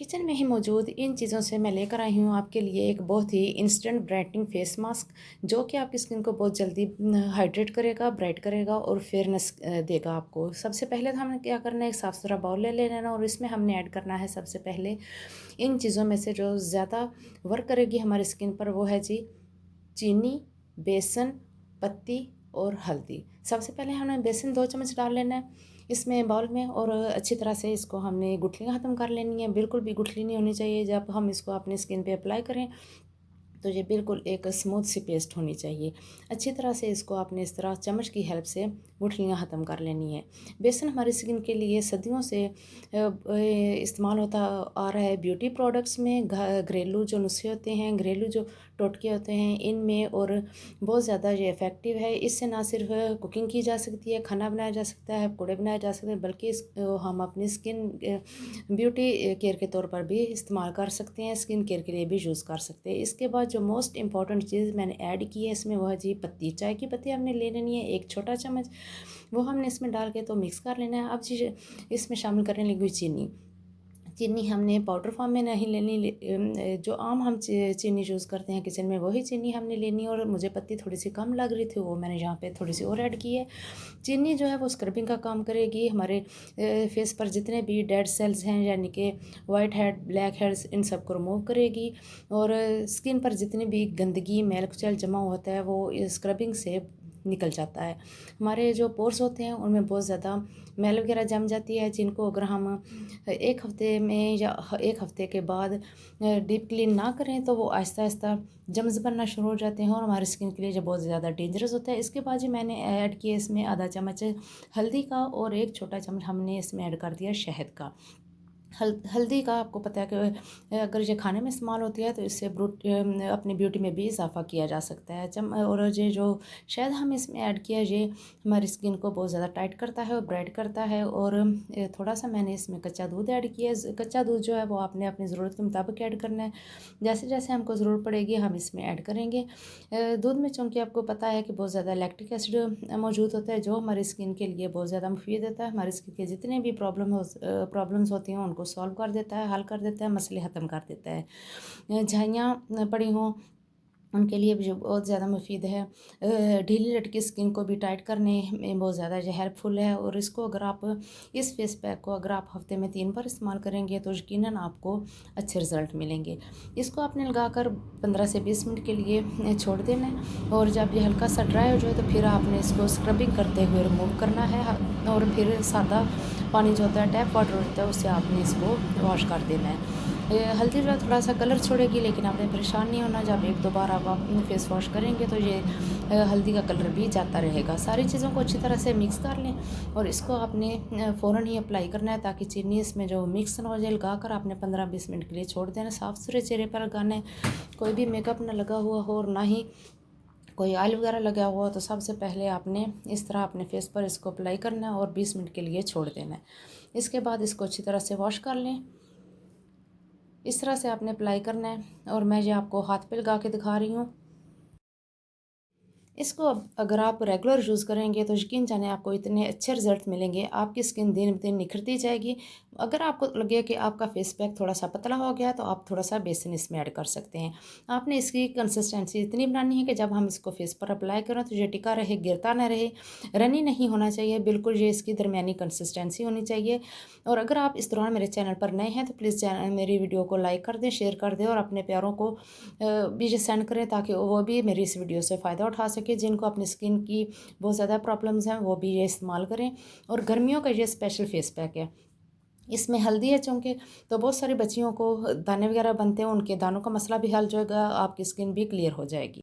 Kitchen में ही मौजूद इन चीज़ों से मैं लेकर आई हूँ आपके लिए एक बहुत ही इंस्टेंट ब्राइटनिंग फेस मास्क, जो कि आपकी स्किन को बहुत जल्दी हाइड्रेट करेगा, ब्राइट करेगा और फेयरनेस देगा आपको। सबसे पहले तो हमें क्या करना है, एक साफ़ सुथरा बाउल ले लेना है और इसमें हमने ऐड करना है सबसे पहले इन चीज़ों में से जो ज़्यादा वर्क करेगी हमारी स्किन पर, वो है जी चीनी, बेसन, पत्ती और हल्दी। सबसे पहले हमें बेसन 2 चम्मच डाल लेना है इसमें बाउल में और अच्छी तरह से इसको हमने गुठलियाँ ख़त्म कर लेनी है। बिल्कुल भी गुठली नहीं होनी चाहिए जब हम इसको अपनी स्किन पे अप्लाई करें, तो ये बिल्कुल एक स्मूथ सी पेस्ट होनी चाहिए। अच्छी तरह से इसको आपने इस तरह चम्मच की हेल्प से गुठलियाँ ख़त्म कर लेनी है। बेसन हमारी स्किन के लिए सदियों से इस्तेमाल होता आ रहा है ब्यूटी प्रोडक्ट्स में, घरेलू जो नुस्खे होते हैं, घरेलू जो टोटके होते हैं इनमें, और बहुत ज़्यादा ये इफ़ेक्टिव है। इससे ना सिर्फ कुकिंग की जा सकती है, खाना बनाया जा सकता है, पकौड़े बनाए जा सकते हैं, बल्कि हम अपनी स्किन ब्यूटी केयर के तौर पर भी इस्तेमाल कर सकते हैं, स्किन केयर के लिए भी यूज़ कर सकते हैं। इसके बाद जो मोस्ट इम्पॉर्टेंट चीज़ मैंने ऐड की है इसमें, वो है जी पत्ती। चाय की पत्ती हमने ले लेनी है एक छोटा चम्मच, वो हमने इसमें डाल के तो मिक्स कर लेना है। अब जी इसमें शामिल करने लगी हुई चीनी। चीनी हमने पाउडर फॉर्म में नहीं लेनी, जो आम हम चीनी यूज़ करते हैं किचन में वही चीनी हमने लेनी है, और मुझे पत्ती थोड़ी सी कम लग रही थी, वो मैंने यहाँ पे थोड़ी सी और ऐड की है। चीनी जो है वो स्क्रबिंग का काम करेगी, हमारे फेस पर जितने भी डेड सेल्स हैं, यानी कि वाइट हेड, ब्लैक हेड्स, इन सब को रिमूव करेगी, और स्किन पर जितनी भी गंदगी, मैल कुचैल जमा होता है वो स्क्रबिंग से निकल जाता है। हमारे जो पोर्स होते हैं उनमें बहुत ज़्यादा मैल वगैरह जम जाती है, जिनको अगर हम 1 हफ़्ते में या 1 हफ़्ते के बाद डीप क्लीन ना करें तो वो आहिस्ता-आहिस्ता जम्स बनना शुरू हो जाते हैं, और हमारी स्किन के लिए जो बहुत ज़्यादा डेंजरस होता है। इसके बाद जी मैंने ऐड किया इसमें आधा चम्मच हल्दी का, और 1 छोटा चम्मच हमने इसमें ऐड कर दिया शहद का। हल्दी का आपको पता है कि अगर ये खाने में इस्तेमाल होती है तो इससे अपनी ब्यूटी में भी इजाफा किया जा सकता है। और ये जो शहद हम इसमें ऐड किया, ये हमारी स्किन को बहुत ज़्यादा टाइट करता है और ब्राइट करता है। और थोड़ा सा मैंने इसमें कच्चा दूध ऐड किया है। कच्चा दूध जो है वो आपने अपनी ज़रूरत के मुताबिक ऐड करना है, जैसे जैसे हमको ज़रूरत पड़ेगी हम इसमें ऐड करेंगे। दूध में चूँकि आपको पता है कि बहुत ज़्यादा लैक्टिक एसिड मौजूद होता है, जो हमारी स्किन के लिए बहुत ज़्यादा मुफीद होता है। हमारी स्किन के जितने भी प्रॉब्लम्स होती हैं उनको सॉल्व कर देता है, हल कर देता है, मसले ख़त्म कर देता है। झाइयाँ पड़ी हों उनके लिए भी जो बहुत ज़्यादा मुफीद है। ढीली लटकी स्किन को भी टाइट करने में बहुत ज़्यादा जो हेल्पफुल है, और इसको अगर आप इस फेस पैक को अगर आप हफ्ते में 3 बार इस्तेमाल करेंगे तो यकीनन आपको अच्छे रिज़ल्ट मिलेंगे। इसको आपने लगाकर 15 से 20 मिनट के लिए छोड़ देना है, और जब ये हल्का सा ड्राई हो जाए तो फिर आपने इसको स्क्रबिंग करते हुए रिमूव करना है, और फिर सादा पानी जो होता है, टैप वाटर होता है, उससे आपने इसको वॉश कर देना है। हल्दी जो है थोड़ा सा कलर छोड़ेगी, लेकिन आपने परेशान नहीं होना। जब 1-2 बार आप फेस वॉश करेंगे तो ये हल्दी का कलर भी जाता रहेगा। सारी चीज़ों को अच्छी तरह से मिक्स कर लें, और इसको आपने फ़ौरन ही अप्लाई करना है, ताकि चीनी इसमें जो मिक्स ना हो जाए। लगाकर आपने 15-20 मिनट के लिए छोड़ देना। साफ़ सुथरे चेहरे पर लगाना है, कोई भी मेकअप ना लगा हुआ हो और ना ही कोई ऑयल वगैरह लगा हुआ हो, तो सबसे पहले आपने इस तरह अपने फेस पर इसको अप्लाई करना है और 20 मिनट के लिए छोड़ देना है। इसके बाद इसको अच्छी तरह से वॉश कर लें। इस तरह से आपने अप्लाई करना है, और मैं ये आपको हाथ पे लगा के दिखा रही हूँ। इसको अगर आप रेगुलर यूज़ करेंगे तो यकीन जाने आपको इतने अच्छे रिज़ल्ट मिलेंगे, आपकी स्किन दिन ब दिन निखरती जाएगी। अगर आपको लगे कि आपका फेस पैक थोड़ा सा पतला हो गया, तो आप थोड़ा सा बेसन इसमें ऐड कर सकते हैं। आपने इसकी कंसिस्टेंसी इतनी बनानी है कि जब हम इसको फेस पर अप्लाई करें तो ये टिका रहे, गिरता ना रहे, रनी नहीं होना चाहिए, बिल्कुल ये इसकी दरमियानी कंसिस्टेंसी होनी चाहिए। और अगर आप इस दौरान मेरे चैनल पर नए हैं तो प्लीज़ मेरी वीडियो को लाइक कर दें, शेयर कर दें, और अपने प्यारों को भी ये सेंड करें, ताकि वो भी मेरी इस वीडियो से फ़ायदा उठा सके। जिनको अपनी स्किन की बहुत ज़्यादा प्रॉब्लम्स हैं वो भी ये इस्तेमाल करें। और गर्मियों का ये स्पेशल फेस पैक है, इसमें हल्दी है चूँकि, तो बहुत सारी बच्चियों को दाने वगैरह बनते हैं, उनके दानों का मसला भी हल हो जाएगा, आपकी स्किन भी क्लियर हो जाएगी।